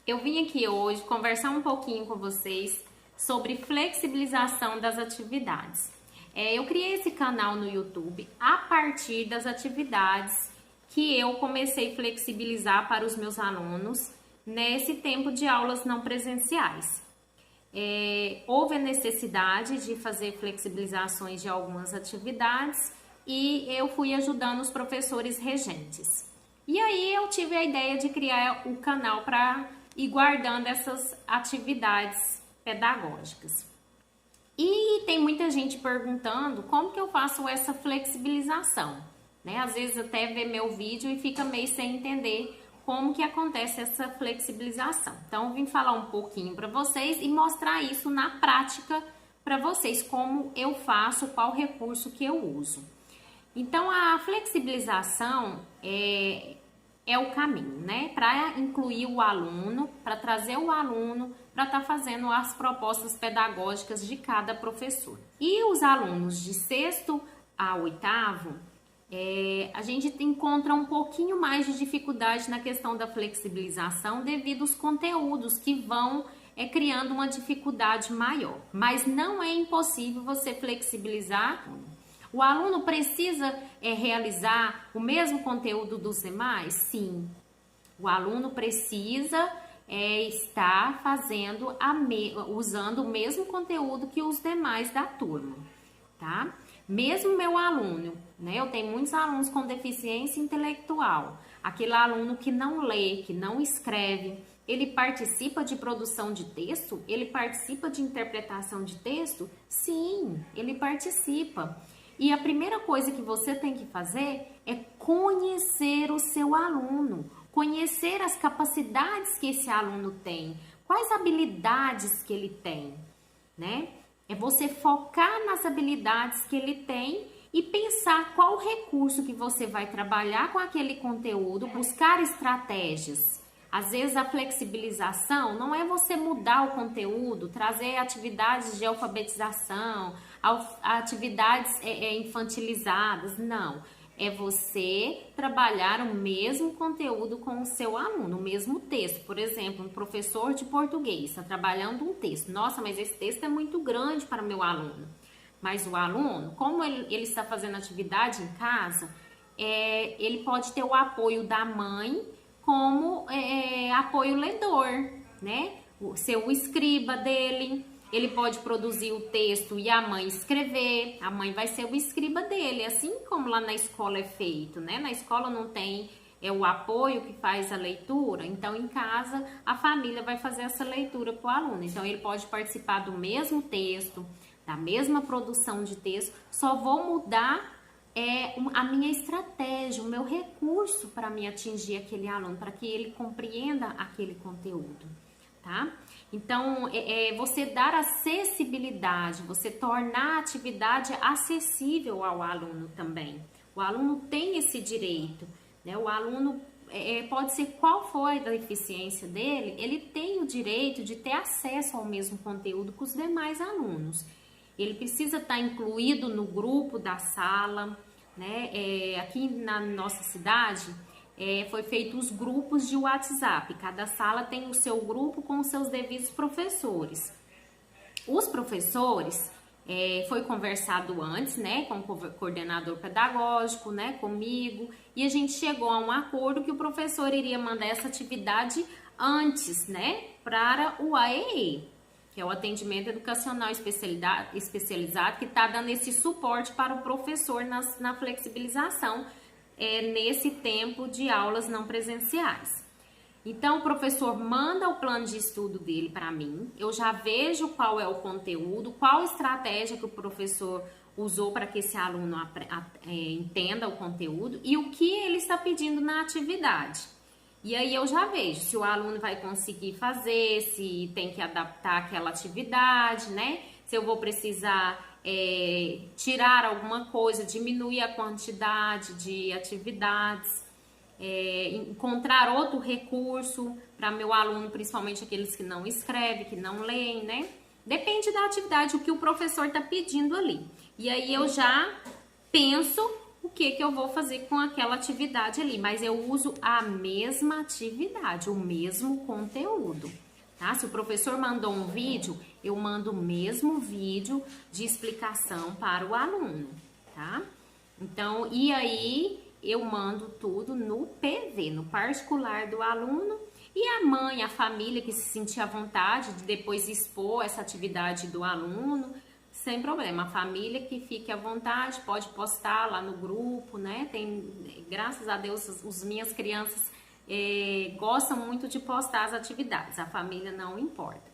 Eu vim aqui hoje conversar um pouquinho com vocês sobre flexibilização das atividades. Eu criei esse canal no YouTube a partir das atividades que eu comecei a flexibilizar para os meus alunos nesse tempo de aulas não presenciais. Houve a necessidade de fazer flexibilizações de algumas atividades e eu fui ajudando os professores regentes. E aí eu tive a ideia de criar o canal para ir guardando essas atividades pedagógicas. E tem muita gente perguntando como que eu faço essa flexibilização, né? Às vezes até vê meu vídeo e fica meio sem entender como que acontece essa flexibilização. Então, eu vim falar um pouquinho para vocês e mostrar isso na prática para vocês, como eu faço, qual recurso que eu uso. Então, a flexibilização é o caminho, né? Para incluir o aluno, para trazer o aluno para estar fazendo as propostas pedagógicas de cada professor. E os alunos de 6º a 8º, a gente encontra um pouquinho mais de dificuldade na questão da flexibilização devido aos conteúdos que vão criando uma dificuldade maior. Mas não é impossível você flexibilizar. O aluno precisa realizar o mesmo conteúdo dos demais? Sim. O aluno precisa estar fazendo usando o mesmo conteúdo que os demais da turma, tá? Mesmo meu aluno, né? Eu tenho muitos alunos com deficiência intelectual. Aquele aluno que não lê, que não escreve, ele participa de produção de texto? Ele participa de interpretação de texto? Sim, ele participa. E a primeira coisa que você tem que fazer é conhecer o seu aluno, conhecer as capacidades que esse aluno tem, quais habilidades que ele tem, né? É você focar nas habilidades que ele tem e pensar qual recurso que você vai trabalhar com aquele conteúdo, buscar estratégias. Às vezes a flexibilização não é você mudar o conteúdo, trazer atividades de alfabetização, atividades infantilizadas, não. É você trabalhar o mesmo conteúdo com o seu aluno, o mesmo texto. Por exemplo, um professor de português está trabalhando um texto. Nossa, mas esse texto é muito grande para meu aluno. Mas o aluno, como ele está fazendo atividade em casa, ele pode ter o apoio da mãe como apoio ledor, né? Ser o escriba dele. Ele pode produzir o texto e a mãe escrever, a mãe vai ser o escriba dele, assim como lá na escola é feito, né? Na escola não tem o apoio que faz a leitura, então em casa a família vai fazer essa leitura para o aluno. Então ele pode participar do mesmo texto, da mesma produção de texto, só vou mudar a minha estratégia, o meu recurso para me atingir aquele aluno, para que ele compreenda aquele conteúdo, tá? Então, você dar acessibilidade, você tornar a atividade acessível ao aluno também. O aluno tem esse direito, né? O aluno, pode ser qual for a deficiência dele, ele tem o direito de ter acesso ao mesmo conteúdo que os demais alunos. Ele precisa estar incluído no grupo da sala, né? Aqui na nossa cidade, foi feito os grupos de WhatsApp. Cada sala tem o seu grupo com os seus devidos professores. Os professores, foi conversado antes, né, com o coordenador pedagógico, né, comigo, e a gente chegou a um acordo que o professor iria mandar essa atividade antes, né, para o AEE, que é o atendimento educacional especializado, que está dando esse suporte para o professor na flexibilização, nesse tempo de aulas não presenciais. Então, o professor manda o plano de estudo dele para mim, eu já vejo qual é o conteúdo, qual estratégia que o professor usou para que esse aluno entenda o conteúdo e o que ele está pedindo na atividade. E aí eu já vejo se o aluno vai conseguir fazer, se tem que adaptar aquela atividade, né? Se eu vou precisar tirar alguma coisa, diminuir a quantidade de atividades, encontrar outro recurso para meu aluno, principalmente aqueles que não escrevem, que não leem, né? Depende da atividade, o que o professor está pedindo ali. E aí eu já penso o que que eu vou fazer com aquela atividade ali, mas eu uso a mesma atividade, o mesmo conteúdo, tá? Se o professor mandou um vídeo, eu mando o mesmo vídeo de explicação para o aluno, tá? Então, e aí eu mando tudo no PV, no particular do aluno, e a mãe, a família que se sentir à vontade de depois expor essa atividade do aluno, sem problema. A família que fique à vontade pode postar lá no grupo, né? Tem, graças a Deus, as minhas crianças gostam muito de postar as atividades. A família não importa.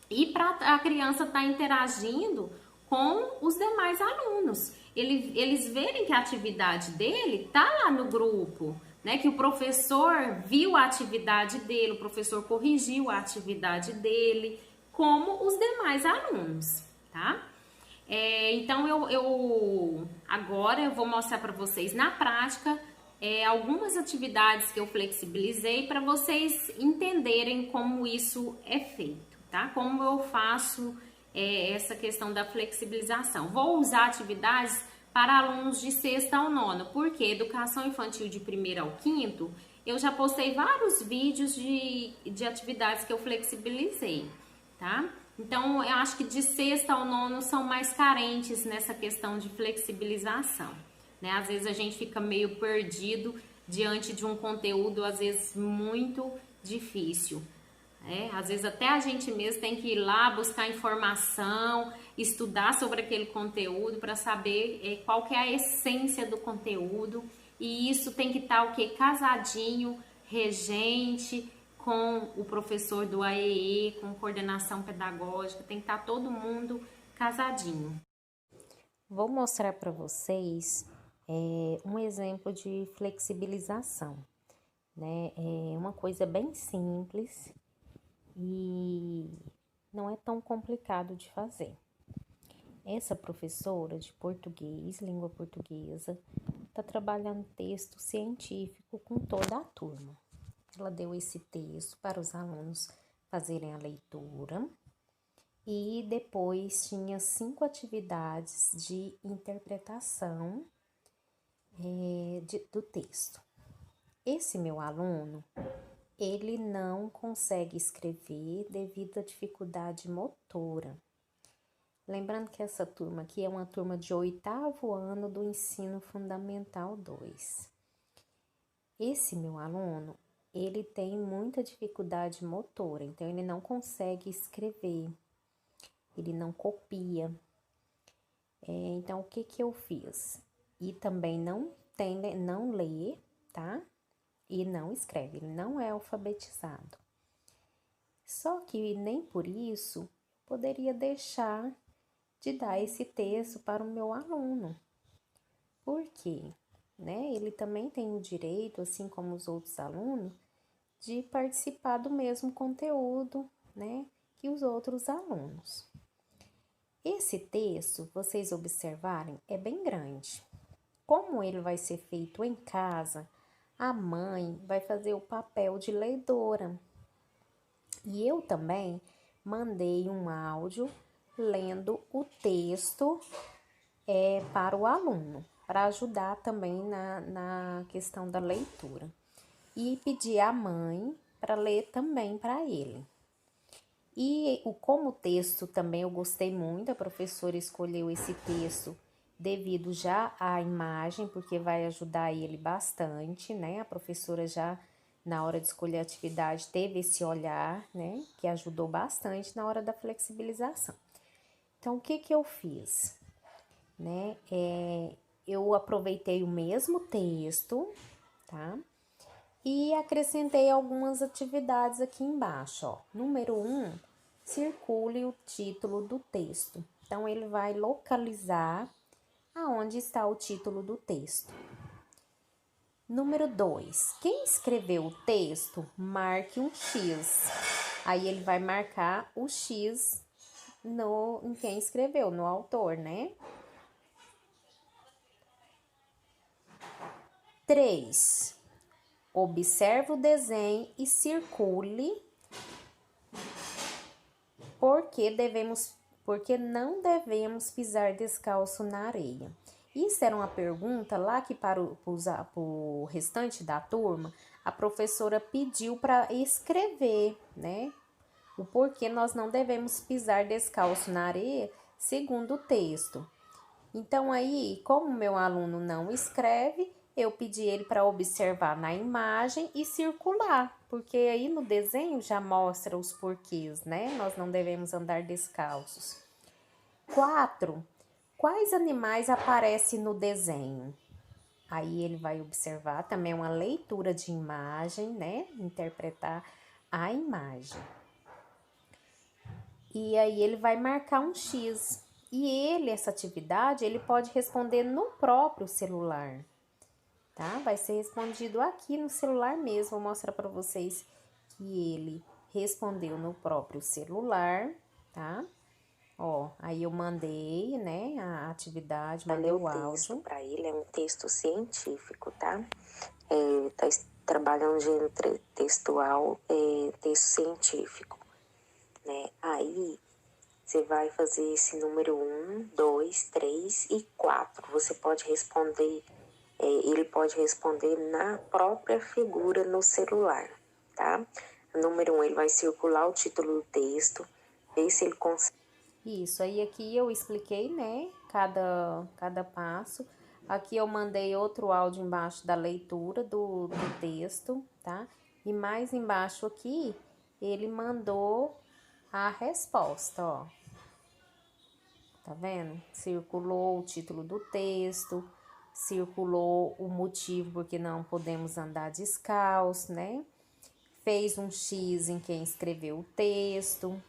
E para a criança estar interagindo com os demais alunos. Eles verem que a atividade dele está lá no grupo, né? Que o professor viu a atividade dele, o professor corrigiu a atividade dele, como os demais alunos, tá? Então, agora eu vou mostrar para vocês na prática algumas atividades que eu flexibilizei para vocês entenderem como isso é feito, tá? Como eu faço essa questão da flexibilização. Vou usar atividades para alunos de 6º ao 9º, porque educação infantil de 1º ao 5º, eu já postei vários vídeos de atividades que eu flexibilizei, tá? Então, eu acho que de 6º ao 9º são mais carentes nessa questão de flexibilização, né? Às vezes a gente fica meio perdido diante de um conteúdo, às vezes, muito difícil. Às vezes até a gente mesmo tem que ir lá buscar informação, estudar sobre aquele conteúdo para saber qual que é a essência do conteúdo. E isso tem que estar o quê? Casadinho, regente, com o professor do AEE, com coordenação pedagógica, tem que estar todo mundo casadinho. Vou mostrar para vocês um exemplo de flexibilização, né? É uma coisa bem simples e não é tão complicado de fazer. Essa professora de português, língua portuguesa, está trabalhando texto científico com toda a turma. Ela deu esse texto para os alunos fazerem a leitura e depois tinha 5 atividades de interpretação do texto. Esse meu aluno, ele não consegue escrever devido à dificuldade motora. Lembrando que essa turma aqui é uma turma de 8º ano do ensino fundamental 2. Esse meu aluno, ele tem muita dificuldade motora, então ele não consegue escrever, ele não copia. Então, o que que eu fiz? E também não lê, tá? E não escreve, ele não é alfabetizado. Só que nem por isso poderia deixar de dar esse texto para o meu aluno. Por quê? Né? Ele também tem o direito, assim como os outros alunos, de participar do mesmo conteúdo, né, que os outros alunos. Esse texto, vocês observarem, é bem grande. Como ele vai ser feito em casa, a mãe vai fazer o papel de leidora. E eu também mandei um áudio lendo o texto para o aluno, para ajudar também na questão da leitura. E pedi à mãe para ler também para ele. E como texto também eu gostei muito, a professora escolheu esse texto devido já à imagem, porque vai ajudar ele bastante, né? A professora já, na hora de escolher a atividade, teve esse olhar, né? Que ajudou bastante na hora da flexibilização. Então, o que que eu fiz? Né? Eu aproveitei o mesmo texto, tá? E acrescentei algumas atividades aqui embaixo, ó. Número 1, circule o título do texto. Então, ele vai localizar aonde está o título do texto. Número 2, quem escreveu o texto, marque um X. Aí, ele vai marcar o X em quem escreveu, no autor, né? 3, observe o desenho e circule porque não devemos pisar descalço na areia. Isso era uma pergunta lá que para o restante da turma, a professora pediu para escrever, né? O porquê nós não devemos pisar descalço na areia, segundo o texto. Então aí, como meu aluno não escreve, eu pedi ele para observar na imagem e circular, porque aí no desenho já mostra os porquês, né? Nós não devemos andar descalços. 4. Quais animais aparecem no desenho? Aí ele vai observar também uma leitura de imagem, né? Interpretar a imagem. E aí ele vai marcar um X. E essa atividade, ele pode responder no próprio celular, tá? Vai ser respondido aqui no celular mesmo. Vou mostrar para vocês que ele respondeu no próprio celular, tá? Ó, aí eu mandei, né, a atividade, mandei o áudio. Para ele é um texto científico, tá? Tá trabalhando gênero textual, texto científico, né? Aí você vai fazer esse número 1, 2, 3 e 4. Você pode responder, ele pode responder na própria figura no celular, tá? Número 1, ele vai circular o título do texto, ver se ele consegue. Isso, aí aqui eu expliquei, né, cada passo. Aqui eu mandei outro áudio embaixo da leitura do texto, tá? E mais embaixo aqui, ele mandou a resposta, ó. Tá vendo? Circulou o título do texto, circulou o motivo porque não podemos andar descalço, né? Fez um X em quem escreveu o texto.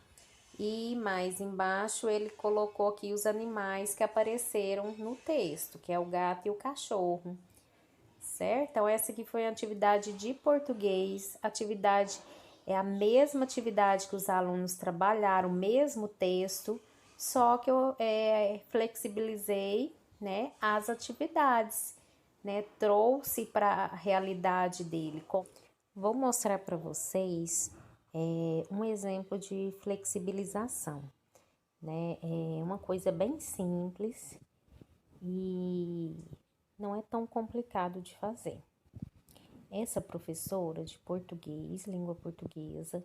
E mais embaixo ele colocou aqui os animais que apareceram no texto, que é o gato e o cachorro, certo? Então essa aqui foi a atividade de português. Atividade é a mesma atividade que os alunos trabalharam, o mesmo texto, só que eu flexibilizei, né, as atividades, né? Trouxe para a realidade dele. Vou mostrar para vocês um exemplo de flexibilização, né? É uma coisa bem simples e não é tão complicado de fazer. Essa professora de português, língua portuguesa,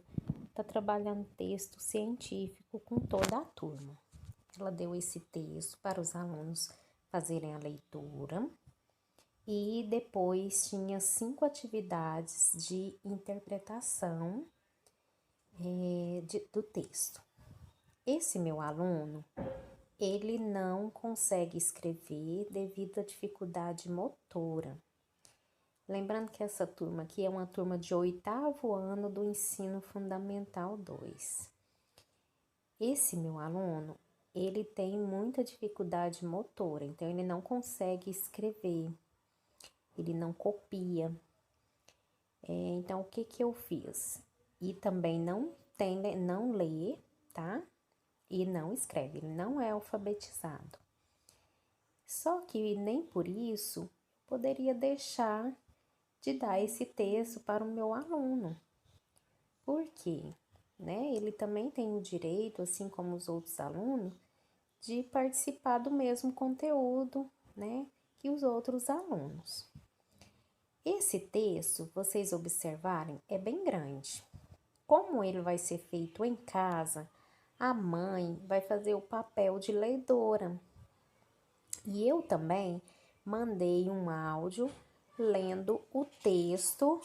está trabalhando texto científico com toda a turma. Ela deu esse texto para os alunos fazerem a leitura e depois tinha 5 atividades de interpretação do texto. Esse meu aluno, ele não consegue escrever devido à dificuldade motora. Lembrando que essa turma aqui é uma turma de 8º ano do Ensino Fundamental 2. Esse meu aluno, ele tem muita dificuldade motora, então ele não consegue escrever, ele não copia. Então, o que eu fiz? E também não lê, tá? E não escreve, ele não é alfabetizado. Só que nem por isso poderia deixar de dar esse texto para o meu aluno. Por quê? Né? Ele também tem o direito, assim como os outros alunos, de participar do mesmo conteúdo, né, que os outros alunos. Esse texto, vocês observarem, é bem grande. Como ele vai ser feito em casa, a mãe vai fazer o papel de leidora. E eu também mandei um áudio lendo o texto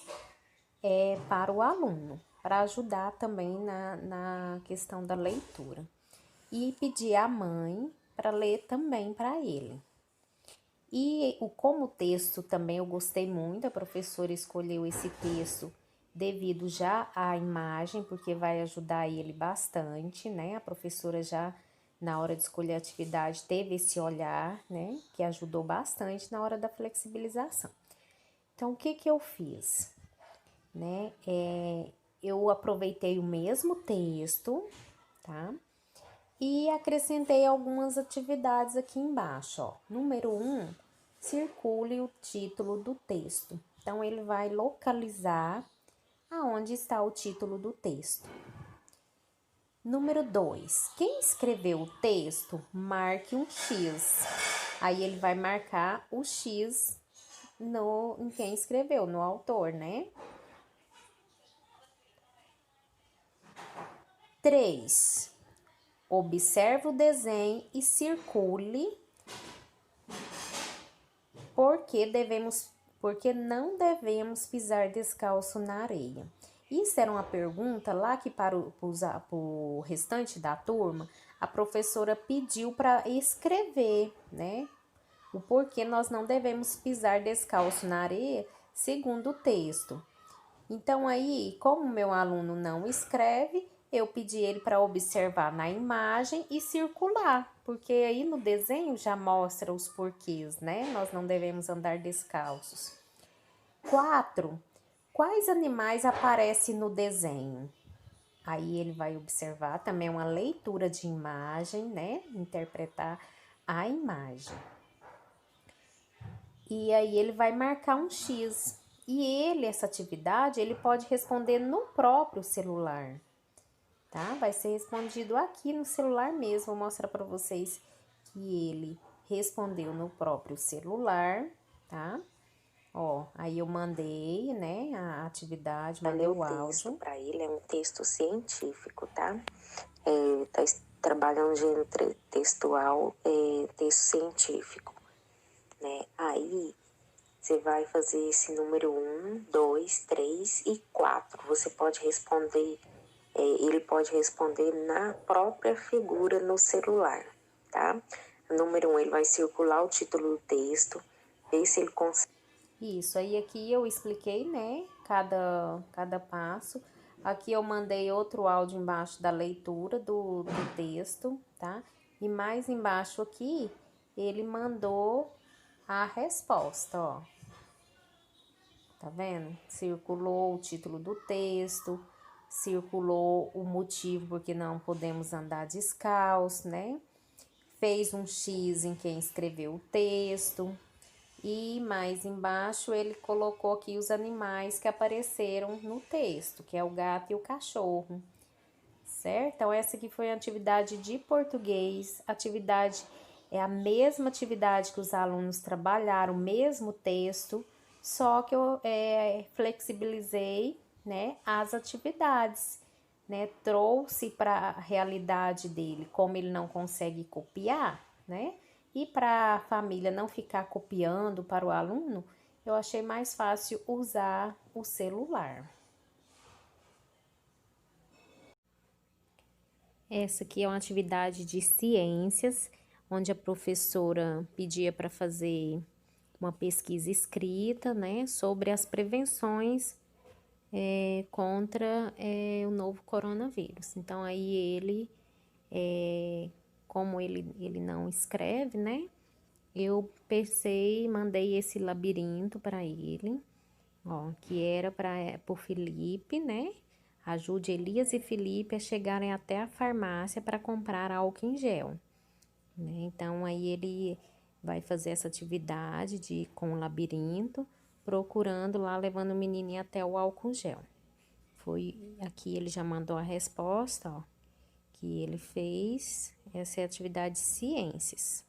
para o aluno, para ajudar também na questão da leitura. E pedi à mãe para ler também para ele. E como o texto também eu gostei muito, a professora escolheu esse texto devido já à imagem, porque vai ajudar ele bastante, né? A professora já, na hora de escolher a atividade, teve esse olhar, né? Que ajudou bastante na hora da flexibilização. Então, o que eu fiz? Né? Eu aproveitei o mesmo texto, tá? E acrescentei algumas atividades aqui embaixo, ó. Número 1, circule o título do texto. Então, ele vai localizar aonde está o título do texto. Número 2, quem escreveu o texto, marque um X. Aí ele vai marcar o X em quem escreveu, no autor, né? 3. Observe o desenho e circule porque não devemos pisar descalço na areia. Isso era uma pergunta lá que para o restante da turma, a professora pediu para escrever, né? O porquê nós não devemos pisar descalço na areia, segundo o texto. Então aí, como meu aluno não escreve, eu pedi ele para observar na imagem e circular, porque aí no desenho já mostra os porquês, né? Nós não devemos andar descalços. 4. Quais animais aparecem no desenho? Aí ele vai observar também uma leitura de imagem, né? Interpretar a imagem. E aí ele vai marcar um X. E essa atividade, ele pode responder no próprio celular, tá? Vai ser respondido aqui no celular mesmo. Vou mostrar para vocês que ele respondeu no próprio celular, tá? Ó, aí eu mandei, né, a atividade, mandei o áudio. Para ele é um texto científico, tá? Tá trabalhando gênero textual, texto científico, né? Aí você vai fazer esse número 1, 2, 3 e 4. Você pode responder, ele pode responder na própria figura no celular, tá? Número 1, ele vai circular o título do texto, ver se ele consegue. Isso, aí aqui eu expliquei, né, cada passo. Aqui eu mandei outro áudio embaixo da leitura do texto, tá? E mais embaixo aqui, ele mandou a resposta, ó. Tá vendo? Circulou o título do texto, circulou o motivo porque não podemos andar descalço, né? Fez um X em quem escreveu o texto. E mais embaixo ele colocou aqui os animais que apareceram no texto, que é o gato e o cachorro, certo? Então essa aqui foi a atividade de português. Atividade é a mesma atividade que os alunos trabalharam, o mesmo texto, só que eu flexibilizei, né, as atividades, né? Trouxe para a realidade dele, como ele não consegue copiar, né? E para a família não ficar copiando para o aluno, eu achei mais fácil usar o celular. Essa aqui é uma atividade de ciências, onde a professora pedia para fazer uma pesquisa escrita, né, sobre as prevenções contra o novo coronavírus. Então, aí ele... como ele não escreve, né? Eu pensei, mandei esse labirinto para ele, ó, que era para o Felipe, né? Ajude Elias e Felipe a chegarem até a farmácia para comprar álcool em gel, né? Então, aí ele vai fazer essa atividade com o labirinto, procurando lá, levando o menininho até o álcool gel. Aqui ele já mandou a resposta, ó, que ele fez. Essa é a atividade de ciências.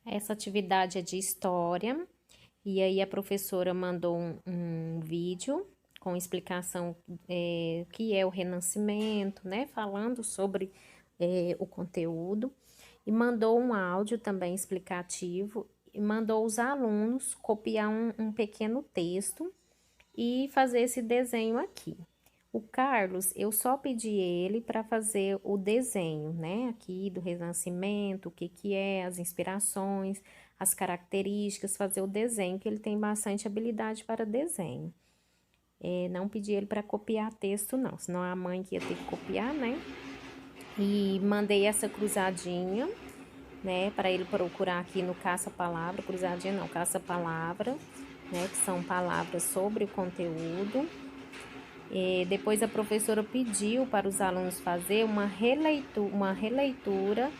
Essa atividade é de história, e aí a professora mandou um vídeo com explicação que é o Renascimento, né? Falando sobre o conteúdo, e mandou um áudio também explicativo, e mandou os alunos copiar um pequeno texto e fazer esse desenho aqui. O Carlos, eu só pedi ele para fazer o desenho, né, aqui do Renascimento, o que é, as inspirações, as características, fazer o desenho, que ele tem bastante habilidade para desenho. Não pedi ele para copiar texto, não, senão a mãe que ia ter que copiar, né? E mandei essa cruzadinha, né, para ele procurar aqui no caça-palavra, cruzadinha não, caça-palavra, né, que são palavras sobre o conteúdo. Depois a professora pediu para os alunos fazer uma releitura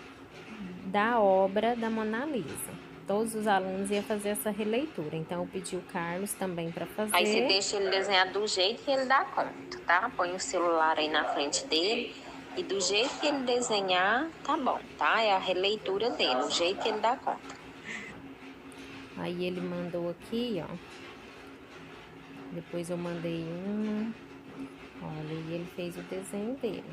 da obra da Mona Lisa. Todos os alunos iam fazer essa releitura, então eu pedi o Carlos também para fazer. Aí você deixa ele desenhar do jeito que ele dá conta, tá? Põe o celular aí na frente dele, E do jeito que ele desenhar, tá bom, tá? É a releitura dele, o jeito que ele dá conta. Aí ele mandou aqui, ó. Depois eu mandei uma. Olha, e ele fez o desenho dele.